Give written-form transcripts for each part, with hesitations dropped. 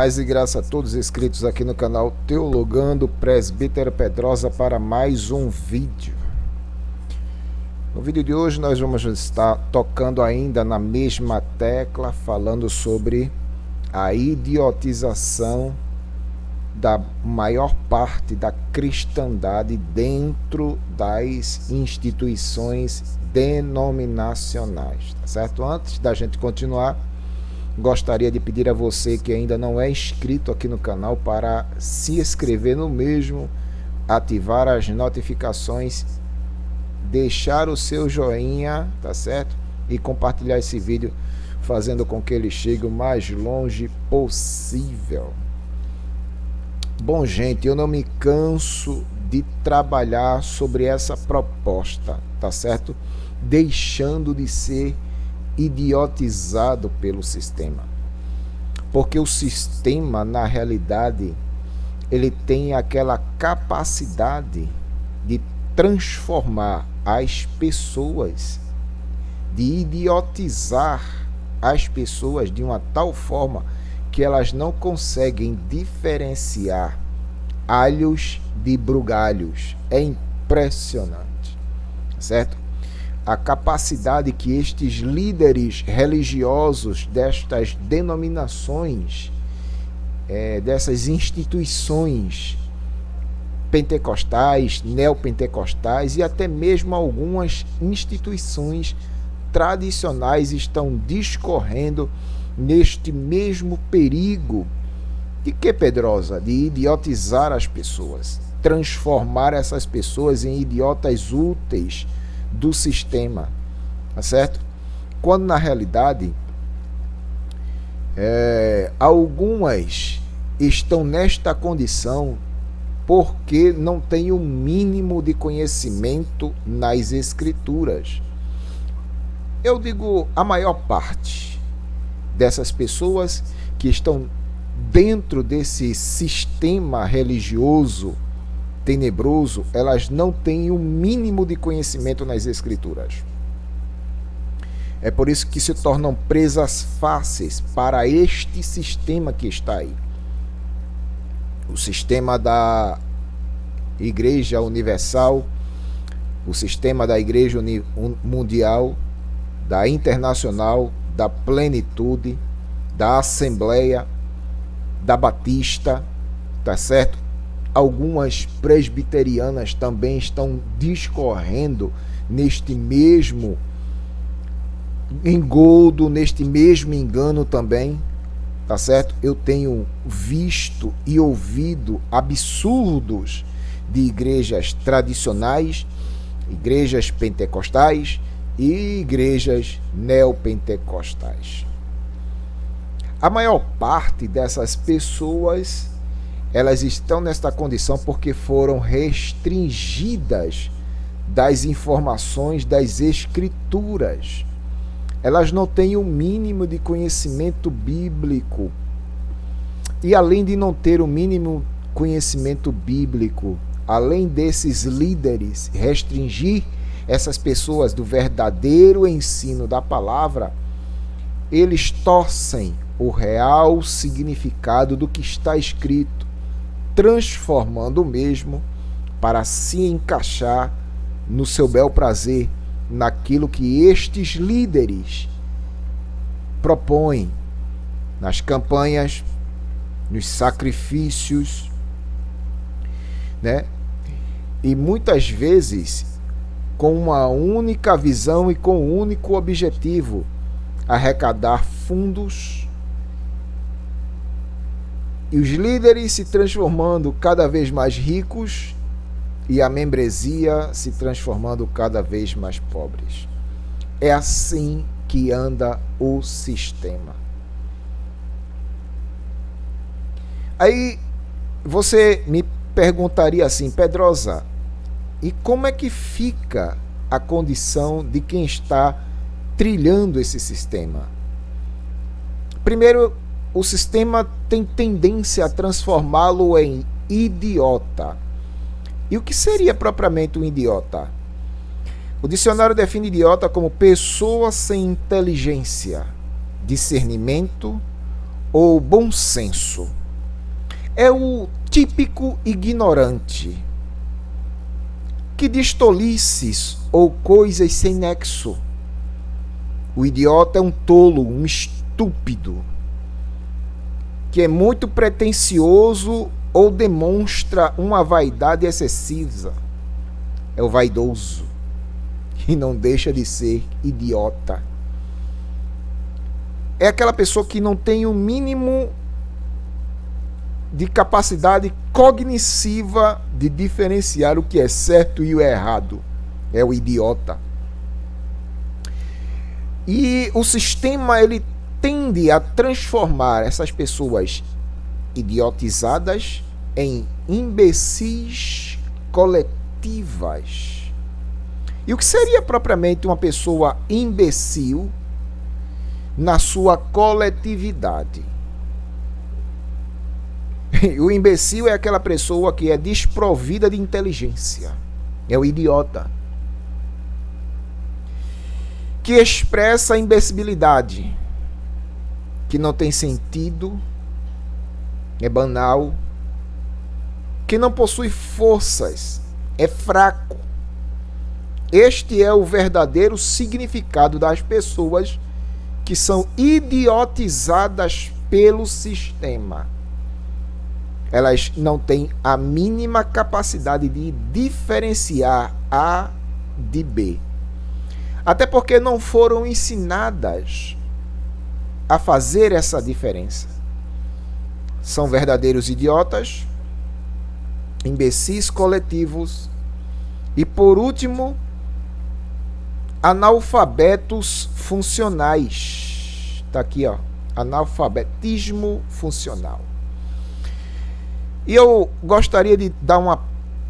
Paz e graça a todos inscritos aqui no canal Teologando Presbítero Pedrosa para mais um vídeo. No vídeo de hoje nós vamos estar tocando ainda na mesma tecla, falando sobre a idiotização da maior parte da cristandade dentro das instituições denominacionais, tá certo? Antes da gente continuar, gostaria de pedir a você que ainda não é inscrito aqui no canal para se inscrever no mesmo, ativar as notificações, deixar o seu joinha, tá certo? E compartilhar esse vídeo, fazendo com que ele chegue o mais longe possível. Bom, gente, eu não me canso de trabalhar sobre essa proposta, tá certo? Deixando de ser idiotizado pelo sistema. Porque o sistema, na realidade, ele tem aquela capacidade de transformar as pessoas, de idiotizar as pessoas de uma tal forma que elas não conseguem diferenciar alhos de bugalhos. É impressionante, certo? A capacidade que estes líderes religiosos destas denominações, dessas instituições pentecostais, neopentecostais e até mesmo algumas instituições tradicionais estão discorrendo neste mesmo perigo. De que, Pedrosa? De idiotizar as pessoas, transformar essas pessoas em idiotas úteis do sistema, tá certo? Quando na realidade algumas estão nesta condição porque não têm o mínimo de conhecimento nas escrituras. Eu digo a maior parte dessas pessoas que estão dentro desse sistema religioso tenebroso, elas não têm o mínimo de conhecimento nas escrituras. É por isso que se tornam presas fáceis para este sistema que está aí. O sistema da Igreja Universal, o sistema da Igreja Mundial, da Internacional, da Plenitude, da Assembleia, da Batista, tá certo? Algumas presbiterianas também estão discorrendo neste mesmo engodo, neste mesmo engano também, tá certo? Eu tenho visto e ouvido absurdos de igrejas tradicionais, igrejas pentecostais e igrejas neopentecostais. A maior parte dessas pessoas, elas estão nesta condição porque foram restringidas das informações das escrituras. Elas não têm o mínimo de conhecimento bíblico. E além de não ter o mínimo conhecimento bíblico, além desses líderes restringir essas pessoas do verdadeiro ensino da palavra, eles torcem o real significado do que está escrito, transformando o mesmo para se encaixar no seu bel prazer, naquilo que estes líderes propõem nas campanhas, nos sacrifícios, né? E muitas vezes com uma única visão e com um único objetivo: arrecadar fundos. E os líderes se transformando cada vez mais ricos e a membresia se transformando cada vez mais pobres. É assim que anda o sistema. Aí você me perguntaria assim: Pedrosa, e como é que fica a condição de quem está trilhando esse sistema? Primeiro, o sistema tem tendência a transformá-lo em idiota. E o que seria propriamente um idiota? O dicionário define idiota como pessoa sem inteligência, discernimento ou bom senso. É o típico ignorante que diz tolices ou coisas sem nexo. O idiota é um tolo, um estúpido, que é muito pretensioso ou demonstra uma vaidade excessiva. É o vaidoso, e não deixa de ser idiota. É aquela pessoa que não tem o mínimo de capacidade cognitiva de diferenciar o que é certo e o errado. É o idiota. E o sistema, ele tende a transformar essas pessoas idiotizadas em imbecis coletivas. E o que seria propriamente uma pessoa imbecil na sua coletividade? O imbecil é aquela pessoa que é desprovida de inteligência. É o idiota. Que expressa a imbecilidade, que não tem sentido, é banal, que não possui forças, é fraco. Este é o verdadeiro significado das pessoas que são idiotizadas pelo sistema. Elas não têm a mínima capacidade de diferenciar A de B. Até porque não foram ensinadas a fazer essa diferença. São verdadeiros idiotas, imbecis coletivos e, por último, analfabetos funcionais. Está aqui, ó, analfabetismo funcional. E eu gostaria de dar uma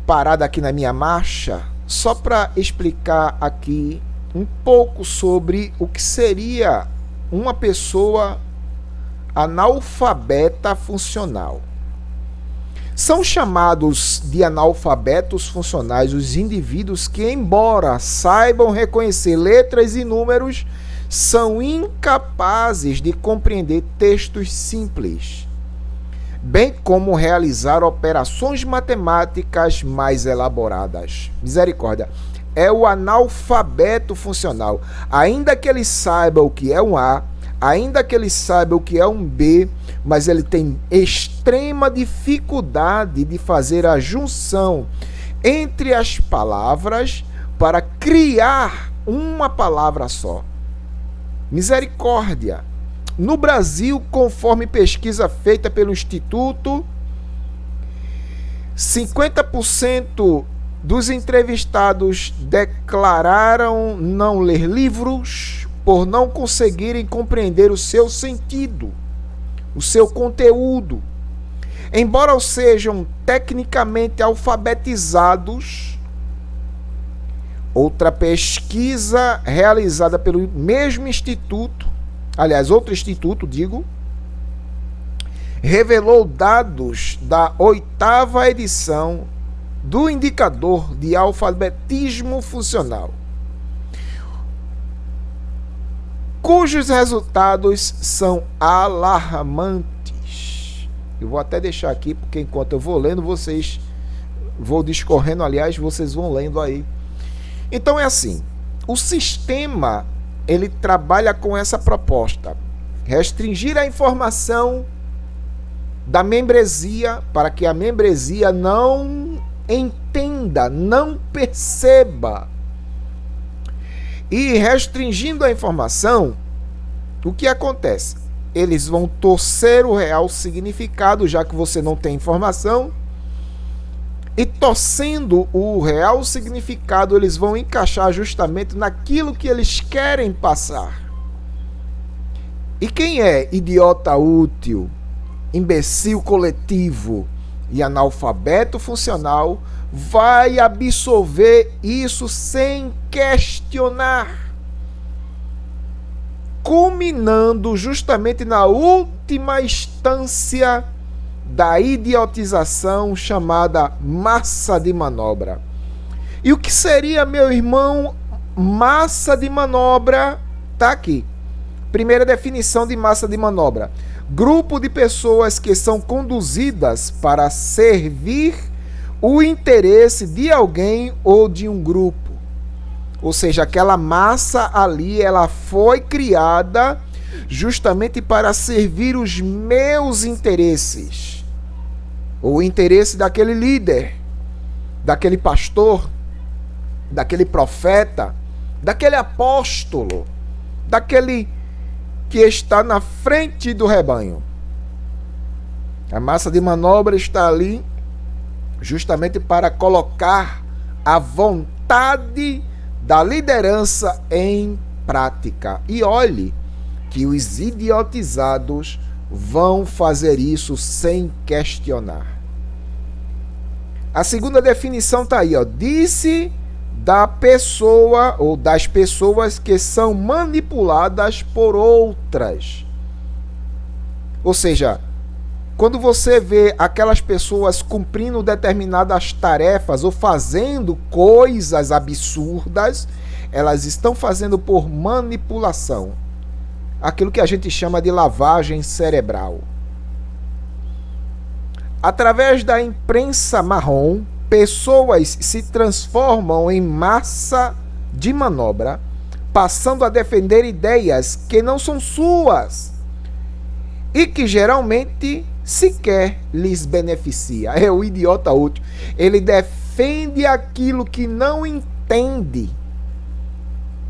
parada aqui na minha marcha, só para explicar aqui um pouco sobre o que seria uma pessoa analfabeta funcional. São chamados de analfabetos funcionais os indivíduos que, embora saibam reconhecer letras e números, são incapazes de compreender textos simples, bem como realizar operações matemáticas mais elaboradas. Misericórdia. É o analfabeto funcional. Ainda que ele saiba o que é um A, ainda que ele saiba o que é um B, mas ele tem extrema dificuldade de fazer a junção entre as palavras para criar uma palavra só. Misericórdia. No Brasil, conforme pesquisa feita pelo Instituto, 50% dos entrevistados declararam não ler livros por não conseguirem compreender o seu sentido, o seu conteúdo. Embora sejam tecnicamente alfabetizados, outra pesquisa realizada pelo mesmo instituto, aliás, outro instituto, revelou dados da 8ª edição do indicador de alfabetismo funcional, cujos resultados são alarmantes. Eu vou até deixar aqui, porque enquanto eu vou lendo, vou discorrendo, aliás, vocês vão lendo aí. Então é assim, o sistema, ele trabalha com essa proposta: restringir a informação da membresia para que a membresia não entenda, não perceba. E restringindo a informação, o que acontece? Eles vão torcer o real significado, já que você não tem informação, e torcendo o real significado, eles vão encaixar justamente naquilo que eles querem passar. E quem é idiota útil, imbecil coletivo e analfabeto funcional vai absorver isso sem questionar, culminando justamente na última instância da idiotização chamada massa de manobra. E o que seria, meu irmão, massa de manobra? Tá aqui. Primeira definição de massa de manobra: grupo de pessoas que são conduzidas para servir o interesse de alguém ou de um grupo. Ou seja, aquela massa ali, ela foi criada justamente para servir os meus interesses. O interesse daquele líder, daquele pastor, daquele profeta, daquele apóstolo, daquele que está na frente do rebanho. A massa de manobra está ali justamente para colocar a vontade da liderança em prática. E olhe que os idiotizados vão fazer isso sem questionar. A segunda definição está aí, ó. Disse da pessoa ou das pessoas que são manipuladas por outras. Ou seja, quando você vê aquelas pessoas cumprindo determinadas tarefas ou fazendo coisas absurdas, elas estão fazendo por manipulação. Aquilo que a gente chama de lavagem cerebral. Através da imprensa marrom, pessoas se transformam em massa de manobra, passando a defender ideias que não são suas e que geralmente sequer lhes beneficia. É o idiota útil. Ele defende aquilo que não entende.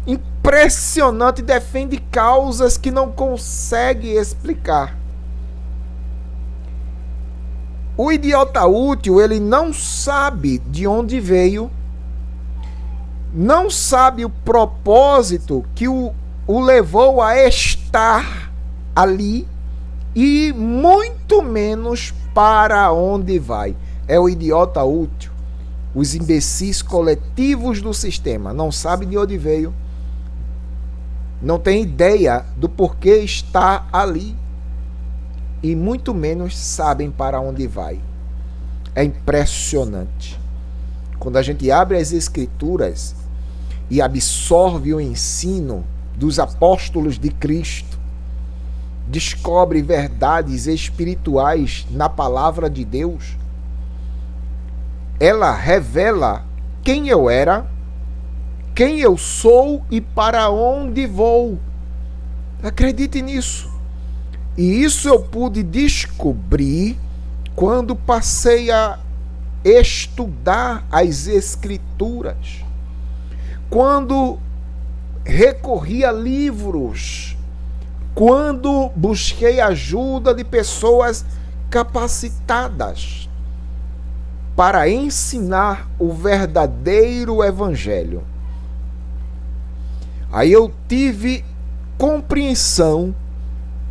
Impressionante, defende causas que não consegue explicar. O idiota útil, ele não sabe de onde veio, não sabe o propósito que o levou a estar ali e muito menos para onde vai. É o idiota útil. Os imbecis coletivos do sistema não sabem de onde veio, não tem ideia do porquê está ali e muito menos sabem para onde vai. É impressionante. Quando a gente abre as Escrituras e absorve o ensino dos apóstolos de Cristo, descobre verdades espirituais na palavra de Deus, ela revela quem eu era, quem eu sou e para onde vou. Acredite nisso. E isso eu pude descobrir quando passei a estudar as Escrituras. Quando recorri a livros. Quando busquei ajuda de pessoas capacitadas para ensinar o verdadeiro evangelho. Aí eu tive compreensão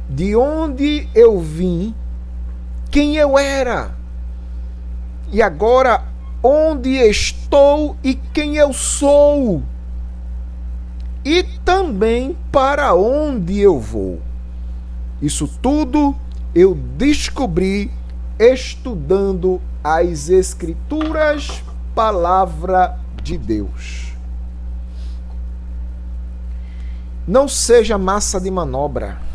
de onde eu vim, quem eu era, e agora onde estou e quem eu sou, e também para onde eu vou. Isso tudo eu descobri estudando as Escrituras, palavra de Deus. Não seja massa de manobra.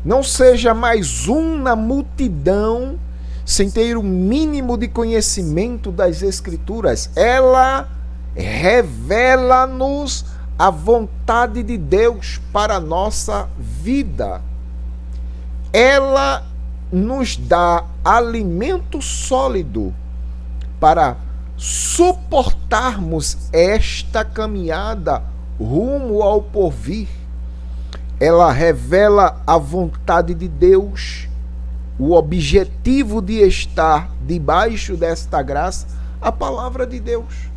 Não seja mais um na multidão sem ter o mínimo de conhecimento das Escrituras. Ela revela-nos a vontade de Deus para a nossa vida. Ela nos dá alimento sólido para suportarmos esta caminhada rumo ao porvir. Ela revela a vontade de Deus, o objetivo de estar debaixo desta graça, a palavra de Deus.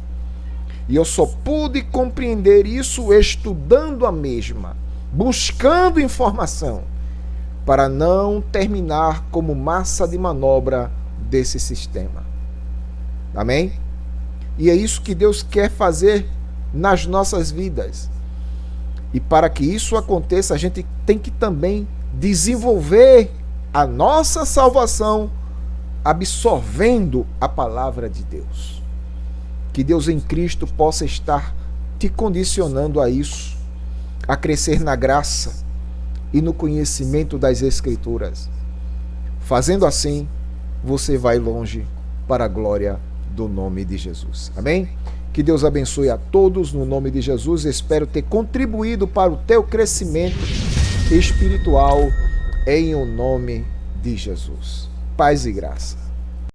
E eu só pude compreender isso estudando a mesma, buscando informação, para não terminar como massa de manobra desse sistema. Amém? E é isso que Deus quer fazer nas nossas vidas. E para que isso aconteça, a gente tem que também desenvolver a nossa salvação absorvendo a palavra de Deus. Que Deus em Cristo possa estar te condicionando a isso, a crescer na graça, e no conhecimento das Escrituras. Fazendo assim, você vai longe para a glória do nome de Jesus. Amém? Que Deus abençoe a todos no nome de Jesus. Espero ter contribuído para o teu crescimento espiritual em o nome de Jesus. Paz e graça.